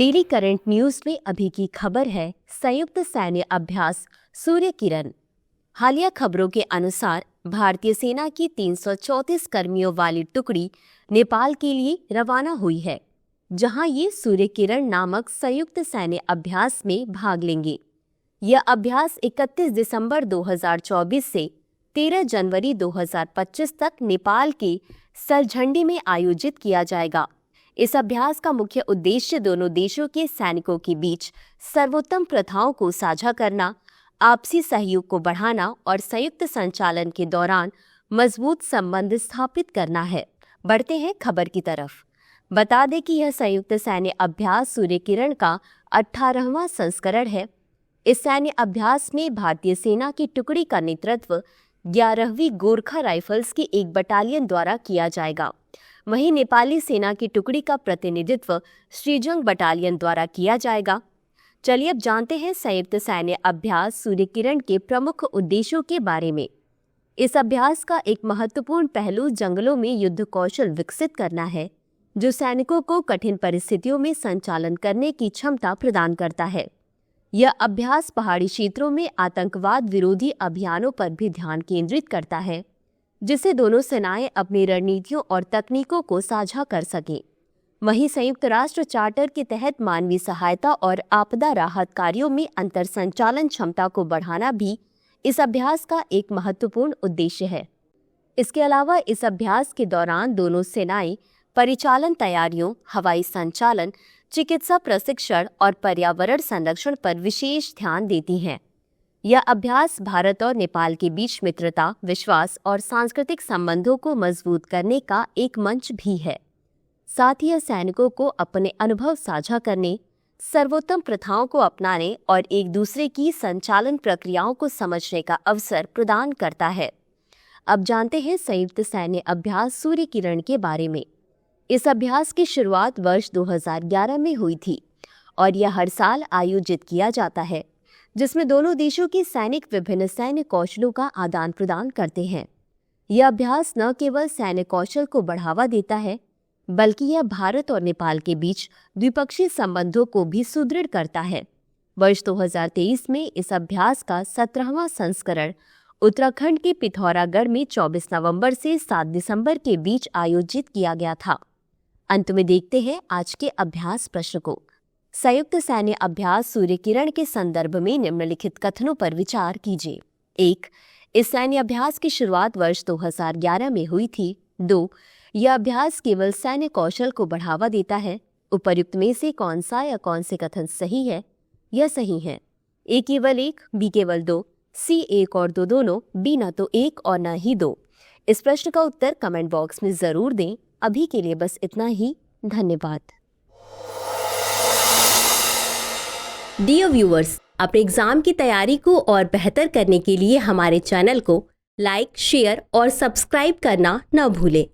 Daily current news में अभी की खबर है संयुक्त सैन्य अभ्यास सूर्य किरण। हालिया खबरों के अनुसार भारतीय सेना की 334 कर्मियों वाली टुकड़ी नेपाल के लिए रवाना हुई है, जहां ये सूर्य किरण नामक संयुक्त सैन्य अभ्यास में भाग लेंगे। यह अभ्यास 31 दिसंबर 2024 से 13 जनवरी 2025 तक नेपाल के सरझंडी में आयोजित किया जाएगा। इस अभ्यास का मुख्य उद्देश्य दोनों देशों के सैनिकों के बीच सर्वोत्तम प्रथाओं को साझा करना, आपसी सहयोग को बढ़ाना और संयुक्त संचालन के दौरान मजबूत संबंध स्थापित करना है। बढ़ते हैं खबर की तरफ। बता दें कि यह संयुक्त सैन्य अभ्यास सूर्य किरण का 18वां संस्करण है। इस सैन्य अभ्यास में भारतीय सेना की टुकड़ी का नेतृत्व 11वीं गोरखा राइफल्स की एक बटालियन द्वारा किया जाएगा। वहीं नेपाली सेना की टुकड़ी का प्रतिनिधित्व श्रीजंग बटालियन द्वारा किया जाएगा। चलिए अब जानते हैं संयुक्त सैन्य अभ्यास सूर्य किरण के प्रमुख उद्देश्यों के बारे में। इस अभ्यास का एक महत्वपूर्ण पहलू जंगलों में युद्ध कौशल विकसित करना है, जो सैनिकों को कठिन परिस्थितियों में संचालन करने की क्षमता प्रदान करता है। यह अभ्यास पहाड़ी क्षेत्रों में आतंकवाद विरोधी अभियानों पर भी ध्यान केंद्रित करता है, जिससे दोनों सेनाएं अपनी रणनीतियों और तकनीकों को साझा कर सकें। वहीं संयुक्त राष्ट्र चार्टर के तहत मानवीय सहायता और आपदा राहत कार्यों में अंतर संचालन क्षमता को बढ़ाना भी इस अभ्यास का एक महत्वपूर्ण उद्देश्य है। इसके अलावा इस अभ्यास के दौरान दोनों सेनाएं परिचालन तैयारियों, हवाई संचालन, चिकित्सा प्रशिक्षण और पर्यावरण संरक्षण पर विशेष ध्यान देती हैं। यह अभ्यास भारत और नेपाल के बीच मित्रता, विश्वास और सांस्कृतिक संबंधों को मजबूत करने का एक मंच भी है। साथ ही यह सैनिकों को अपने अनुभव साझा करने, सर्वोत्तम प्रथाओं को अपनाने और एक दूसरे की संचालन प्रक्रियाओं को समझने का अवसर प्रदान करता है। अब जानते हैं संयुक्त सैन्य अभ्यास सूर्य किरण के बारे में। इस अभ्यास की शुरुआत वर्ष 2011 में हुई थी और यह हर साल आयोजित किया जाता है, जिसमें दोनों देशों के सैनिक विभिन्न सैन्य कौशलों का आदान प्रदान करते हैं। यह अभ्यास न केवल सैन्य कौशल को बढ़ावा देता है, बल्कि यह भारत और नेपाल के बीच द्विपक्षीय संबंधों को भी सुदृढ़ करता है। वर्ष 2023 में इस अभ्यास का 17वां संस्करण उत्तराखंड के पिथौरागढ़ में 24 नवंबर से 7 दिसंबर के बीच आयोजित किया गया था। अंत में देखते हैं आज के अभ्यास प्रश्न को। संयुक्त सैन्य अभ्यास सूर्य किरण के संदर्भ में निम्नलिखित कथनों पर विचार कीजिए। 1. इस सैन्य अभ्यास की शुरुआत वर्ष 2011 में हुई थी। 2. यह अभ्यास केवल सैन्य कौशल को बढ़ावा देता है। उपर्युक्त में से कौन सा या कौन से कथन सही है? यह सही है। ए केवल 1, बी केवल 2, सी 1 और 2 दोनों, बी न तो 1 और न ही 2। इस प्रश्न का उत्तर कमेंट बॉक्स में जरूर दें। अभी के लिए बस इतना ही। धन्यवाद। डियर व्यूअर्स, अपने एग्जाम की तैयारी को और बेहतर करने के लिए हमारे चैनल को लाइक, शेयर और सब्सक्राइब करना न भूलें।